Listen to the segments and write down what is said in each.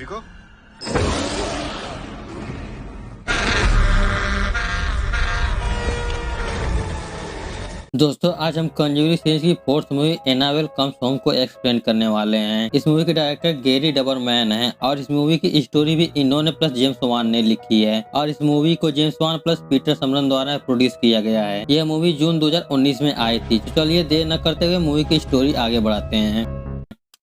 ठीक हो? दोस्तों आज हम कंजूरिंग सीरीज की fourth movie Annabelle comes home को एक्सप्लेन करने वाले हैं। इस मूवी के डायरेक्टर गैरी डबरमैन हैं और इस मूवी की स्टोरी भी इन्होंने प्लस जेम्स वान ने लिखी है और इस मूवी को James one plus Peter Samran द्वारा प्रोड्यूस किया गया है। यह मूवी जून 2019 में आई थी। तो चलिए देर न करते हुए मूवी की स्टोरी आगे बढ़ाते हैं।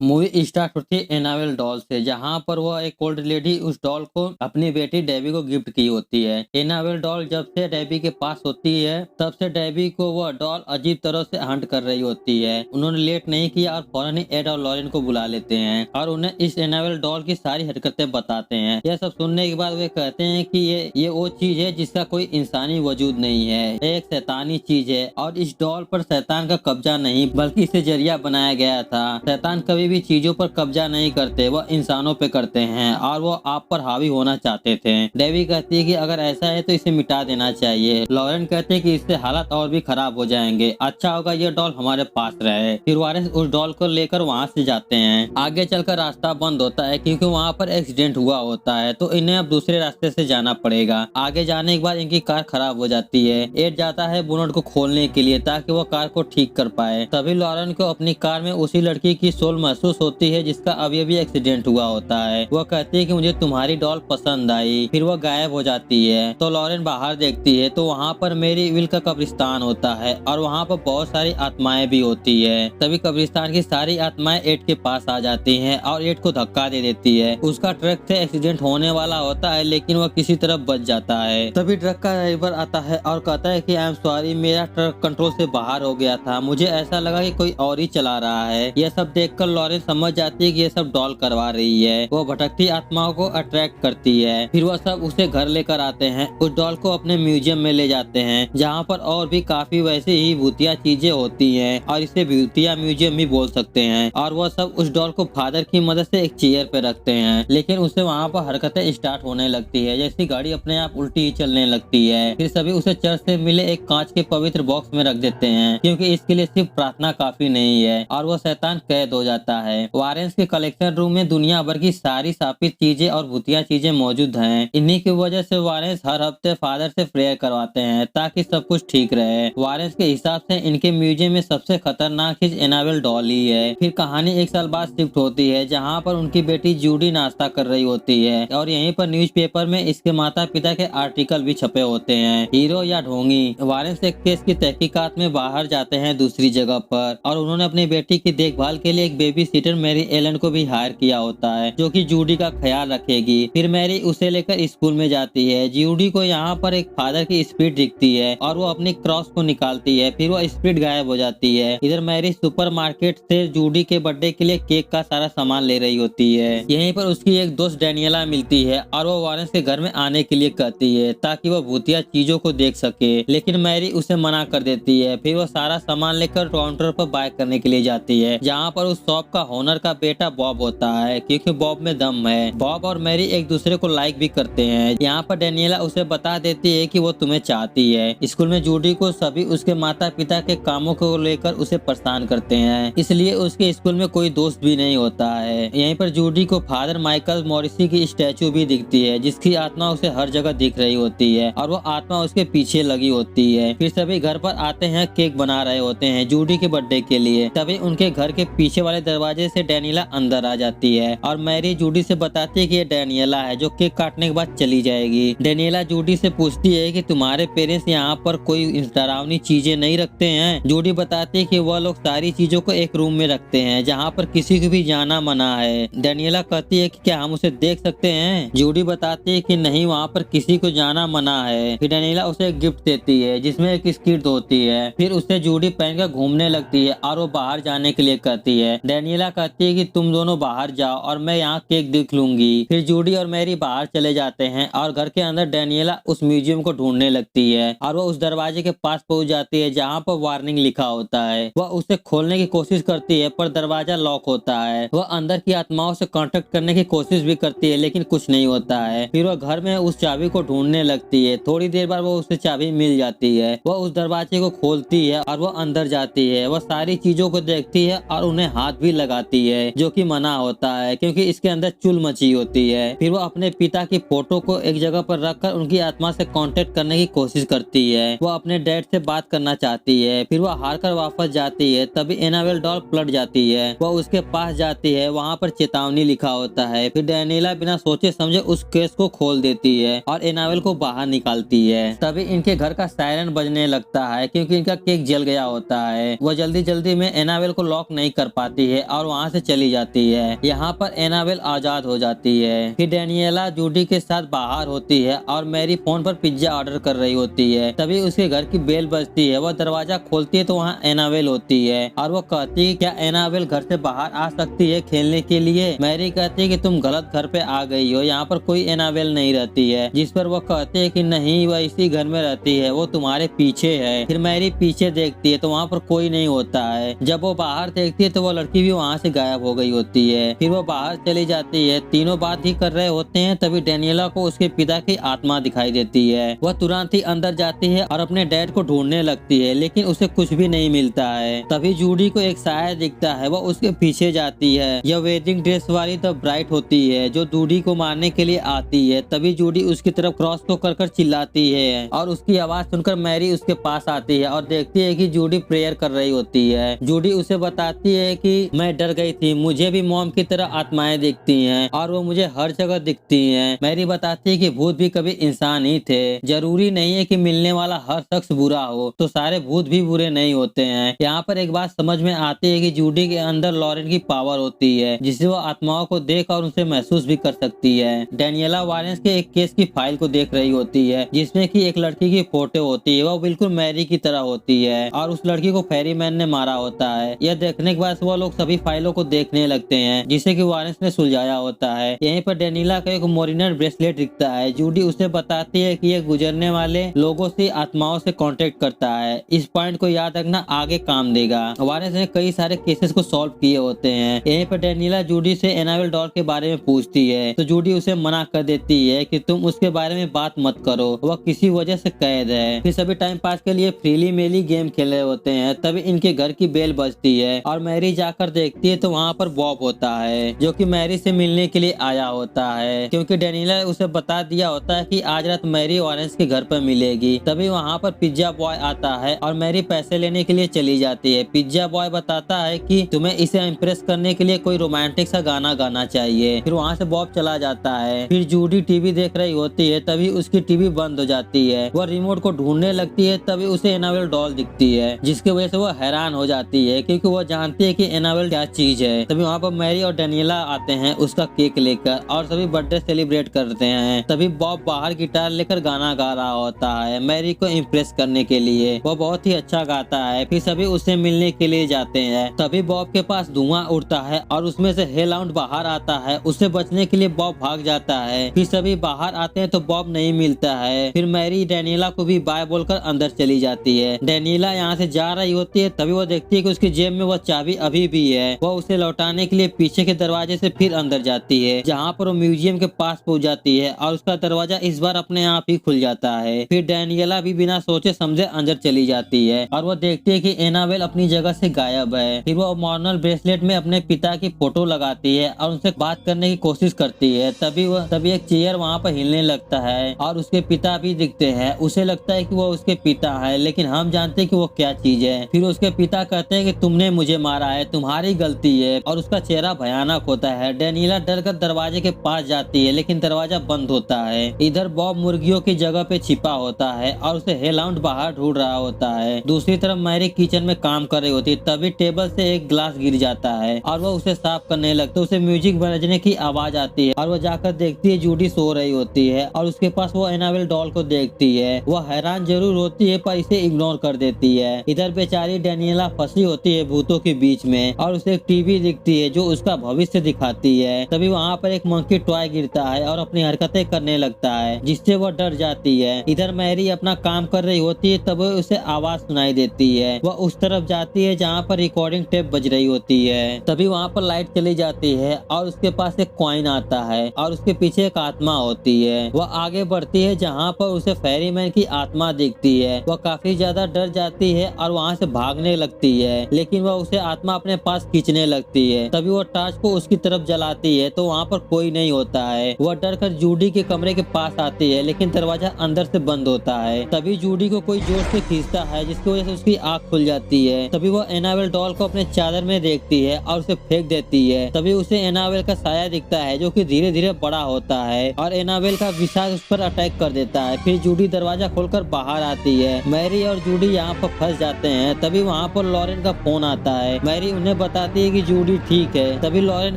मूवी स्टार्ट होती है एनाबेल डॉल से, जहां पर वह एक ओल्ड लेडी उस डॉल को अपनी बेटी डेबी को गिफ्ट की होती है। एनाबेल डॉल जब से डेबी के पास होती है तब से डेबी को वह डॉल अजीब तरह से हंट कर रही होती है। उन्होंने लेट नहीं किया और फौरन ही एड और लॉरेन को बुला लेते हैं और उन्हें इस एनाबेल डॉल की सारी हरकतें बताते हैं। यह सब सुनने के बाद वे कहते हैं कि ये वो चीज है जिसका कोई इंसानी वजूद नहीं है, एक शैतानी चीज है और इस डॉल पर शैतान का कब्जा नहीं बल्कि इसे जरिया बनाया गया था। शैतान कभी भी चीजों पर कब्जा नहीं करते, वह इंसानों पे करते हैं और वो आप पर हावी होना चाहते थे। डेवी कहती है कि अगर ऐसा है तो इसे मिटा देना चाहिए। लॉरेन कहते हैं कि इससे हालात और भी खराब हो जाएंगे, अच्छा होगा ये डॉल हमारे पास रहे। फिर वारेंस उस डॉल को लेकर वहाँ से जाते हैं। आगे चलकर रास्ता बंद होता है क्योंकि वहाँ पर एक्सीडेंट हुआ होता है, तो इन्हें अब दूसरे रास्ते से जाना पड़ेगा। आगे जाने के बाद इनकी कार खराब हो जाती है। एड जाता है बोनट को खोलने के लिए ताकि वो कार को ठीक कर पाए। तभी लॉरेन को अपनी कार में उसी लड़की की सोल महसूस होती है जिसका अभी अभी एक्सीडेंट हुआ होता है। वह कहती है कि मुझे तुम्हारी डॉल पसंद आई। फिर वह गायब हो जाती है। तो लॉरेन बाहर देखती है तो वहाँ पर मेरी विल का कब्रिस्तान होता है और वहाँ पर बहुत सारी आत्माएं भी होती है। तभी कब्रिस्तान की सारी आत्माएं एड के पास आ जाती हैं और एड को धक्का दे देती है। उसका ट्रक से एक्सीडेंट होने वाला होता है लेकिन वह किसी तरह बच जाता है। तभी ट्रक का ड्राइवर आता है और कहता है कि आई एम सॉरी, मेरा ट्रक कंट्रोल से बाहर हो गया था, मुझे ऐसा लगा कि कोई और ही चला रहा है। यह सब देखकर लॉरेन समझ जाती है कि ये सब डॉल करवा रही है। वो भटकती आत्माओं को अट्रैक्ट करती है। फिर वह सब उसे घर लेकर आते हैं। उस डॉल को अपने म्यूजियम में ले जाते हैं जहाँ पर और भी काफी वैसे ही भूतिया चीजें होती हैं और इसे भूतिया म्यूजियम भी बोल सकते हैं। और वह सब उस डॉल को फादर की मदद से एक चेयर पे रखते हैं, लेकिन उसे वहाँ पर हरकतें स्टार्ट होने लगती है, जैसी गाड़ी अपने आप उल्टी ही चलने लगती है। फिर सभी उसे चर्च से मिले एक कांच के पवित्र बॉक्स में रख देते हैं क्योंकि इसके लिए सिर्फ प्रार्थना काफी नहीं है और वह शैतान कैद हो जाता है। वारेंस के कलेक्शन रूम में दुनिया भर की सारी शापित चीजें और भूतिया चीजें मौजूद हैं। इन्हीं की वजह से वारेंस हर हफ्ते फादर से प्रेयर करवाते हैं ताकि सब कुछ ठीक रहे। वारेंस के हिसाब से इनके म्यूजियम में सबसे खतरनाक चीज एनाबेल डॉल ही है। फिर कहानी एक साल बाद शिफ्ट होती है जहाँ पर उनकी बेटी जूडी नाश्ता कर रही होती है और यहीं पर न्यूज़पेपर में इसके माता पिता के आर्टिकल भी छपे होते हैं। हीरो या ढोंगी वारेंस एक केस की तहकीकात में बाहर जाते हैं दूसरी जगह पर और उन्होंने अपनी बेटी की देखभाल के लिए एक बेबी सीटर मैरी एलन को भी हायर किया होता है जो कि जूडी का ख्याल रखेगी। फिर मैरी उसे लेकर स्कूल में जाती है। जूडी को यहाँ पर एक फादर की स्पिरिट दिखती है और वो अपनी क्रॉस को निकालती है। फिर वो स्पिरिट गायब हो जाती है। इधर मैरी सुपरमार्केट से जूडी के बर्थडे के लिए केक का सारा सामान ले रही होती है। यहीं पर उसकी एक दोस्त डैनियला मिलती है और वो वारेंस के घर में आने के लिए कहती है ताकि वो भूतिया चीजों को देख सके, लेकिन मैरी उसे मना कर देती है। फिर वो सारा सामान लेकर काउंटर पर बाय करने के लिए जाती है जहाँ पर उस शॉप का ओनर का बेटा बॉब होता है क्योंकि बॉब में दम है। बॉब और मैरी एक दूसरे को लाइक भी करते हैं। यहाँ पर डेनियला उसे बता देती है कि वो तुम्हें चाहती है। स्कूल में जूडी को सभी उसके माता पिता के कामों को लेकर उसे परेशान करते हैं, इसलिए उसके स्कूल में कोई दोस्त भी नहीं होता है। यहीं पर जूडी को फादर माइकल मॉरिसी की स्टैचू भी दिखती है जिसकी आत्मा उसे हर जगह दिख रही होती है और वो आत्मा उसके पीछे लगी होती है। फिर सभी घर पर आते हैं, केक बना रहे होते हैं जूडी के बर्थडे के लिए। तभी उनके घर के पीछे वाले दरवाजे से डैनियला अंदर आ जाती है और मैरी जूडी से बताती है कि ये डैनियला है जो केक काटने के बाद चली जाएगी। डैनियला जूडी से पूछती है कि तुम्हारे पेरेंट्स यहाँ पर कोई डरावनी चीजें नहीं रखते हैं। जूडी बताती है कि वह लोग सारी चीजों को एक रूम में रखते हैं जहाँ पर किसी को भी जाना मना है। डैनियला कहती है कि क्या हम उसे देख सकते हैं। जूडी बताती है कि नहीं, वहाँ पर किसी को जाना मना है। फिर डैनियला उसे एक गिफ्ट देती है जिसमें एक स्किर्ट होती है। फिर उसे जूडी पहनकर घूमने लगती है और वो बाहर जाने के लिए कहती है। डैनियला कहती है कि तुम दोनों बाहर जाओ और मैं यहाँ केक देख लूंगी। फिर जूडी और मैरी बाहर चले जाते हैं और घर के अंदर डैनियला उस म्यूजियम को ढूंढने लगती है और वो उस दरवाजे के पास पहुंच जाती है जहाँ पर वार्निंग लिखा होता है। वह उसे खोलने की कोशिश करती है पर दरवाजा लॉक होता है। वह अंदर की आत्माओं से कांटेक्ट करने की कोशिश भी करती है लेकिन कुछ नहीं होता है। फिर वह घर में उस चाबी को ढूंढने लगती है। थोड़ी देर बाद वो उसे चाबी मिल जाती है। वह उस दरवाजे को खोलती है और वह अंदर जाती है। वह सारी चीजों को देखती है और उन्हें हाथ भी लगाती है, जो कि मना होता है क्योंकि इसके अंदर चुल मची होती है। फिर वो अपने पिता की फोटो को एक जगह पर रखकर उनकी आत्मा से कांटेक्ट करने की कोशिश करती है। वो अपने डैड से बात करना चाहती है। फिर वो हार कर वापस जाती है, तभी एनाबेल डॉल पलट जाती है। वो उसके पास जाती है, वहाँ पर चेतावनी लिखा होता है। फिर डेनियला बिना सोचे समझे उस केस को खोल देती है और एनाबेल को बाहर निकालती है। तभी इनके घर का सायरन बजने लगता है क्योंकि इनका केक जल गया होता है। वो जल्दी जल्दी में एनाबेल को लॉक नहीं कर पाती है और वहाँ से चली जाती है। यहाँ पर एनाबेल आजाद हो जाती है। फिर डेनियला जूडी के साथ बाहर होती है और मैरी फोन पर पिज्जा ऑर्डर कर रही होती है। तभी उसके घर की बेल बजती है। वह दरवाजा खोलती है तो वहाँ एनाबेल होती है और वो कहती है क्या एनाबेल घर से बाहर आ सकती है खेलने के लिए। मैरी कहती है कि तुम गलत घर पे आ गई हो, यहाँ पर कोई एनाबेल नहीं रहती है। जिस पर वो कहते है कि नहीं, वह इसी घर में रहती है, वो तुम्हारे पीछे है। फिर मैरी पीछे देखती है तो वहाँ पर कोई नहीं होता है। जब वो बाहर देखती है तो वो लड़की भी वहाँ से गायब हो गई होती है। फिर वो बाहर चली जाती है। तीनों बात ही कर रहे होते हैं, तभी डेनियला को उसके पिता की आत्मा दिखाई देती है। वह तुरंत ही अंदर जाती है और अपने डैड को ढूंढने लगती है, लेकिन उसे कुछ भी नहीं मिलता है। तभी जूडी को एक साया दिखता है। वह उसके पीछे जाती है। यह वेडिंग ड्रेस वाली द ब्राइट होती है जो जूडी को मारने के लिए आती है। तभी जूडी उसकी तरफ क्रॉस को कर चिल्लाती है और उसकी आवाज सुनकर मैरी उसके पास आती है और देखती है कि जूडी प्रेयर कर रही होती है। जूडी उसे बताती है कि मैं डर गई थी, मुझे भी मॉम की तरह आत्माएं दिखती हैं और वो मुझे हर जगह दिखती हैं। मैरी बताती है कि भूत भी कभी इंसान ही थे, जरूरी नहीं है कि मिलने वाला हर शख्स बुरा हो, तो सारे भूत भी बुरे नहीं होते हैं। यहाँ पर एक बात समझ में आती है कि जूडी के अंदर लॉरेन की पावर होती है जिससे वो आत्माओं को देख और उनसे महसूस भी कर सकती है। डेनियला वारेंस के एक केस की फाइल को देख रही होती है जिसमें कि एक लड़की की फोटो होती है। वो बिल्कुल मैरी की तरह होती है और उस लड़की को फेरीमैन ने मारा होता है। यह देखने के बाद वो लोग सभी फाइलों को देखने लगते हैं जिसे कि वारेंस ने सुलझाया होता है। यहीं पर डेनियला का एक मोरिनर ब्रेसलेट दिखता है। जूडी उसे बताती है कि यह गुजरने वाले लोगों से आत्माओं से कांटेक्ट करता है। इस पॉइंट को याद रखना, आगे काम देगा। वारेंस ने कई सारे केसेस को सॉल्व किए होते हैं। यहीं पर डेनियला जूडी से एनाबेल डॉल के बारे में पूछती है तो जूडी उसे मना कर देती है कि तुम उसके बारे में बात मत करो, वह किसी वजह से कैद है। फिर सभी टाइम पास के लिए फ्रीली मेली गेम खेल रहे होते हैं। तभी इनके घर की बेल बजती है और मैरी जाकर देखती है तो वहाँ पर बॉब होता है जो कि मैरी से मिलने के लिए आया होता है क्योंकि डेनियला उसे बता दिया होता है कि आज रात मैरी वारेंस के घर पर मिलेगी। तभी वहाँ पर पिज्जा बॉय आता है और मैरी पैसे लेने के लिए चली जाती है। पिज्जा बॉय बताता है कि तुम्हें इसे इम्प्रेस करने के लिए कोई रोमांटिक सा गाना गाना चाहिए। फिर वहाँ से बॉब चला जाता है। फिर जूडी टीवी देख रही होती है, तभी उसकी टीवी बंद हो जाती है। वह रिमोट को ढूंढने लगती है, तभी उसे एनाबेल डॉल दिखती है जिसकी वजह से वह हैरान हो जाती है क्योंकि वह जानती है कि एनाबेल क्या चीज है। तभी वहाँ पर मैरी और डेनियला आते हैं उसका केक लेकर और सभी बर्थडे सेलिब्रेट करते हैं। तभी बॉब बाहर गिटार लेकर गाना गा रहा होता है मैरी को इम्प्रेस करने के लिए। वह बहुत ही अच्छा गाता है। फिर सभी उससे मिलने के लिए जाते हैं। तभी बॉब के पास धुआं उड़ता है और उसमें से हेलाउंड बाहर आता है। उससे बचने के लिए बॉब भाग जाता है। फिर सभी बाहर आते हैं तो बॉब नहीं मिलता है। फिर मैरी डेनियला को भी बाय बोलकर अंदर चली जाती है। डेनियला यहाँ से जा रही होती है, तभी वो देखती है कि उसकी जेब में वह चाबी अभी भी है। वह उसे लौटाने के लिए पीछे के दरवाजे से फिर अंदर जाती है जहाँ पर वो म्यूजियम के पास पहुँच जाती है और उसका दरवाजा इस बार अपने आप ही खुल जाता है। फिर डेनियला भी बिना सोचे समझे अंदर चली जाती है और वो देखती है कि एनाबेल अपनी जगह से गायब है। फिर वो मॉर्नल ब्रेसलेट में अपने पिता की फोटो लगाती है और उनसे बात करने की कोशिश करती है। तभी एक चेयर वहाँ पर हिलने लगता है और उसके पिता भी दिखते हैं। उसे लगता है कि वो उसके पिता है, लेकिन हम जानते हैं कि वो क्या चीज है। फिर उसके पिता कहते हैं कि तुमने मुझे मारा है, तुम्हारी गलती है, और उसका चेहरा भयानक होता है। डेनियला डर कर दरवाजे के पास जाती है लेकिन दरवाजा बंद होता है। इधर बॉब मुर्गियों की जगह पे छिपा होता है और उसे हेलाउंड बाहर ढूंढ रहा होता है। दूसरी तरफ मैरी किचन में काम कर रही होती है। तभी टेबल से एक ग्लास गिर जाता है और वो उसे साफ करने लगता है। उसे म्यूजिक बजने की आवाज आती है और वो जाकर देखती है जूडी सो रही होती है और उसके पास वो एनाबेल डॉल को देखती है। वह हैरान जरूर होती है पर इसे इग्नोर कर देती है। इधर बेचारी डेनियला फंसी होती है भूतों के बीच में और उसे एक टीवी दिखती है जो उसका भविष्य दिखाती है। तभी वहाँ पर एक मंकी टॉय गिरता है और अपनी हरकतें करने लगता है जिससे वह डर जाती है। इधर मैरी अपना काम कर रही होती है, तब उसे आवाज सुनाई देती है। वह उस तरफ जाती है जहाँ पर रिकॉर्डिंग टेप बज रही होती है। तभी वहाँ पर लाइट चली जाती है और उसके पास एक कॉइन आता है और उसके पीछे एक आत्मा होती है। वह आगे बढ़ती है जहाँ पर उसे फेरीमैन की आत्मा दिखती है। वह काफी ज्यादा डर जाती है और वहाँ से भागने लगती है, लेकिन वह उसे आत्मा अपने पास सांस खींचने लगती है। तभी वो टॉर्च को उसकी तरफ जलाती है तो वहाँ पर कोई नहीं होता है। वह डर कर जूडी के कमरे के पास आती है लेकिन दरवाजा अंदर से बंद होता है। तभी जूडी को कोई जोर से खींचता है जिसकी वजह से उसकी आँख खुल जाती है। तभी वह एनाबेल डॉल को अपने चादर में देखती है और उसे फेंक देती है। तभी उसे एनाबेल का साया दिखता है जो कि धीरे धीरे बड़ा होता है और एनाबेल का विशाल उस पर अटैक कर देता है। फिर जूडी दरवाजा खोलकर बाहर आती है। मैरी और जूडी यहाँ पर फंस जाते हैं। तभी वहाँ पर लॉरेन का फोन आता है। मैरी उन्हें बताती है कि जूडी ठीक है। तभी लॉरेन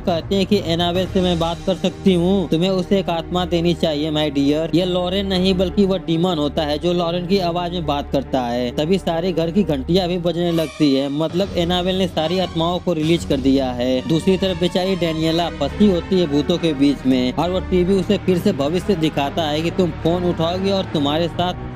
कहते हैं कि एनाबेल से मैं बात कर सकती हूँ, तुम्हें उसे एक आत्मा देनी चाहिए माय डियर। ये लॉरेन नहीं बल्कि वह डीमन होता है जो लॉरेन की आवाज में बात करता है। तभी सारे घर की घंटियां भी बजने लगती है, मतलब एनाबेल ने सारी आत्माओं को रिलीज कर दिया है। दूसरी तरफ बेचारी डेनियला फंसी होती है भूतों के बीच में और वो टीवी उसे फिर से भविष्य दिखाता है कि तुम फोन उठाओगे और तुम्हारे साथ।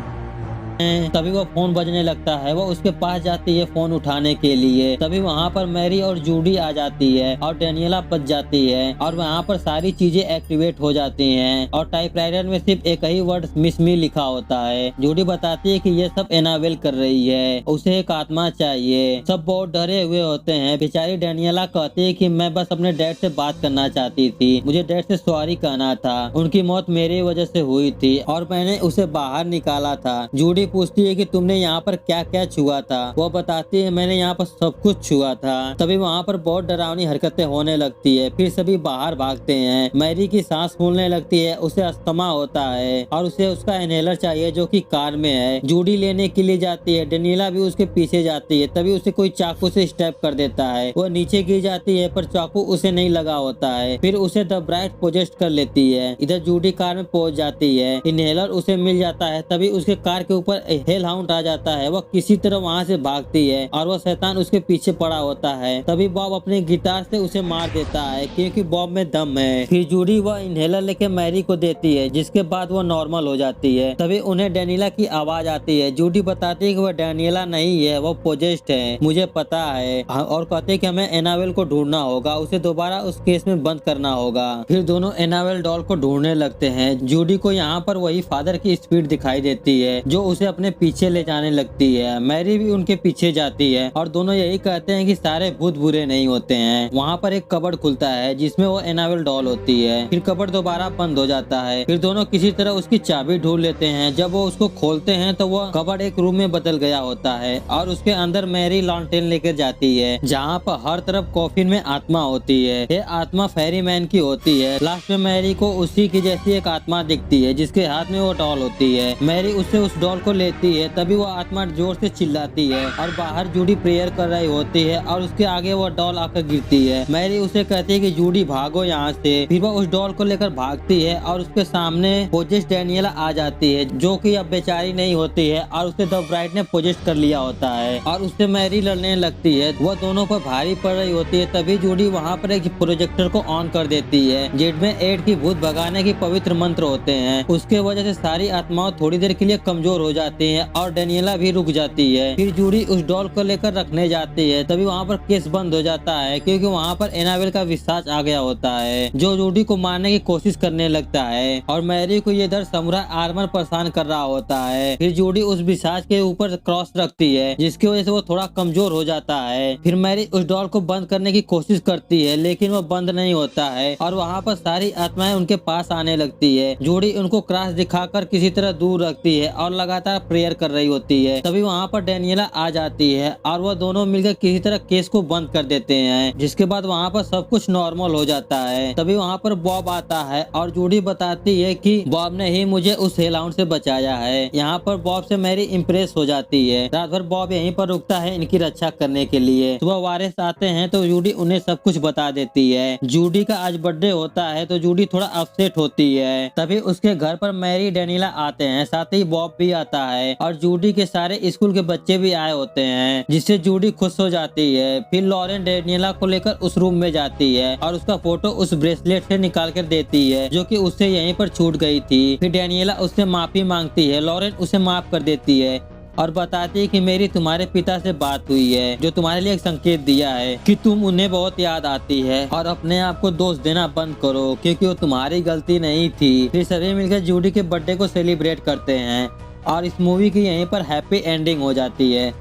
तभी वो फोन बजने लगता है। वो उसके पास जाती है फोन उठाने के लिए। तभी वहाँ पर मैरी और जूडी आ जाती है और डेनियला बच जाती है और वहाँ पर सारी चीजें एक्टिवेट हो जाती हैं और टाइपराइटर में सिर्फ एक ही वर्ड मिस मी लिखा होता है। जूडी बताती है कि ये सब एनाबेल कर रही है, उसे एक आत्मा चाहिए। सब बहुत डरे हुए होते हैं। बेचारी डेनियला कहती है कि मैं बस अपने डैड से बात करना चाहती थी, मुझे डैड से सॉरी कहना था, उनकी मौत मेरी वजह से हुई थी और मैंने उसे बाहर निकाला था। जूडी पूछती है कि तुमने यहाँ पर क्या क्या छुआ था। वो बताती है मैंने यहाँ पर सब कुछ छुआ था। तभी वहाँ पर बहुत डरावनी हरकतें होने लगती है। फिर सभी बाहर भागते हैं। मैरी की सांस फूलने लगती है, उसे अस्थमा होता है और उसे उसका इनहेलर चाहिए जो कि कार में है। जूडी लेने के लिए जाती है, डेनियला भी उसके पीछे जाती है। तभी उसे कोई चाकू से स्टैप कर देता है। वो नीचे गिर जाती है पर चाकू उसे नहीं लगा होता है। फिर उसे द ब्राइट पोजेस्ट कर लेती है। इधर जूडी कार में पहुंच जाती है, इनहेलर उसे मिल जाता है। तभी उसके कार के ऊपर हेल हाउंड आ जाता है। वह किसी तरह वहाँ से भागती है और वह शैतान उसके पीछे पड़ा होता है। तभी बॉब अपने गिटार से उसे मार देता है क्योंकि बॉब में दम है। फिर जूडी वह इनहेलर लेके मैरी को देती है जिसके बाद वह नॉर्मल हो जाती है। तभी उन्हें डेनियला की आवाज आती है। जूडी बताती है कि वह डेनियला नहीं है, वह पोजेस्ट है, मुझे पता है, और कहते हैं कि हमें एनाबेल को ढूंढना होगा, उसे दोबारा उस केस में बंद करना होगा। फिर दोनों एनाबेल डॉल को ढूंढने लगते हैं। जूडी को यहाँ पर वही फादर की स्पीड दिखाई देती है जो उसे अपने पीछे ले जाने लगती है। मैरी भी उनके पीछे जाती है और दोनों यही कहते हैं कि सारे भूत बुरे नहीं होते हैं। वहाँ पर एक कबर्ड खुलता है जिसमें वो एनाबेल डॉल होती है। फिर कबर्ड दोबारा बंद हो जाता है। फिर दोनों किसी तरह उसकी चाबी ढूंढ लेते हैं। जब वो उसको खोलते हैं तो वो कबर्ड एक रूम में बदल गया होता है और उसके अंदर मैरी लॉन्टेन लेकर जाती है जहाँ पर हर तरफ कॉफिन में आत्मा होती है। ये आत्मा फेरी मैन की होती है। लास्ट में मैरी को उसी की जैसी एक आत्मा दिखती है जिसके हाथ में वो डॉल होती है। मैरी उससे उस डॉल को लेती है। तभी वो आत्मा जोर से चिल्लाती है और बाहर जूडी प्रेयर कर रही होती है और उसके आगे वो डॉल आकर गिरती है। मैरी उसे कहती है कि जूडी भागो यहाँ से। फिर वो उस डॉल को लेकर भागती है और उसके सामने पोजेस्ट डेनियला आ जाती है जो कि अब बेचारी नहीं होती है और उसे द ब्राइट ने पोजेस्ट कर लिया होता है और उससे मैरी लड़ने लगती है। वह दोनों पर भारी पड़ रही होती है। तभी जूडी वहाँ पर एक प्रोजेक्टर को ऑन कर देती है जिसमें 8 की भूत भगाने की पवित्र मंत्र होते हैं। उसके वजह से सारी आत्माओं थोड़ी देर के लिए कमजोर हो जाती है और डेनियला भी रुक जाती है। फिर जूडी उस डॉल को लेकर रखने जाती है। तभी वहाँ पर केस बंद हो जाता है क्योंकि वहाँ पर एनाबेल का विश्वास आ गया होता है जो जूडी को मारने की कोशिश करने लगता है और मैरी को ये डर समुराई आर्मर परेशान कर रहा होता है। फिर जूडी उस विश्वास के ऊपर क्रॉस रखती है जिसकी वजह से वो थोड़ा कमजोर हो जाता है। फिर मैरी उस डॉल को बंद करने की कोशिश करती है लेकिन वो बंद नहीं होता है और वहाँ पर सारी आत्माएं उनके पास आने लगती है। जूडी उनको क्रॉस दिखाकर किसी तरह दूर रखती है और लगातार प्रेयर कर रही होती है। तभी वहाँ पर डेनियला आ जाती है और वह दोनों मिलकर किसी तरह केस को बंद कर देते हैं जिसके बाद वहाँ पर सब कुछ नॉर्मल हो जाता है। तभी वहाँ पर बॉब आता है और जूडी बताती है कि बॉब ने ही मुझे उस हेलाउंड से बचाया है। यहाँ पर बॉब से मैरी इम्प्रेस हो जाती है। रात भर बॉब यहीं पर रुकता है इनकी रक्षा करने के लिए। सुबह वारिस आते हैं तो जूडी उन्हें सब कुछ बता देती है। जूडी का आज बर्थडे होता है तो जूडी थोड़ा अपसेट होती है। तभी उसके घर पर मैरी डेनियला आते हैं, साथ ही बॉब भी आता है और जूडी के सारे स्कूल के बच्चे भी आए होते हैं जिससे जूडी खुश हो जाती है। फिर लॉरेन डेनियला को लेकर उस रूम में जाती है और उसका फोटो उस ब्रेसलेट से निकाल कर देती है जो कि उससे यहीं पर छूट गई थी। फिर डेनियला उससे माफी मांगती है। लॉरेन उसे माफ कर देती है और बताती है कि मेरी तुम्हारे पिता से बात हुई है जो तुम्हारे लिए एक संकेत दिया है कि तुम उन्हें बहुत याद आती है और अपने आप को दोष देना बंद करो क्योंकि वो तुम्हारी गलती नहीं थी। फिर सभी मिलकर जूडी के बर्थडे को सेलिब्रेट करते हैं और इस मूवी की यहीं पर हैप्पी एंडिंग हो जाती है।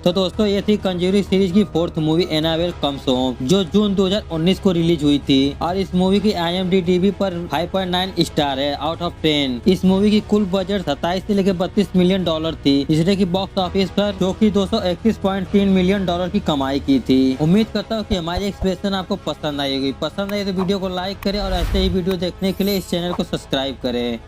तो दोस्तों ये थी कंज्यूरिंग सीरीज की fourth movie Annabelle comes home, जो जून 2019 को रिलीज हुई थी और इस मूवी की IMDb पर 5.9 स्टार है आउट ऑफ 10। इस मूवी की कुल बजट 27 से लेकर $32 मिलियन थी, जिसने की बॉक्स ऑफिस पर जो की $231.3 मिलियन की कमाई की थी। उम्मीद करता हूँ कि हमारी एक्सप्रेशन आपको पसंद आई होगी। पसंद आई तो वीडियो को लाइक करें और ऐसे ही वीडियो देखने के लिए इस चैनल को सब्सक्राइब करें।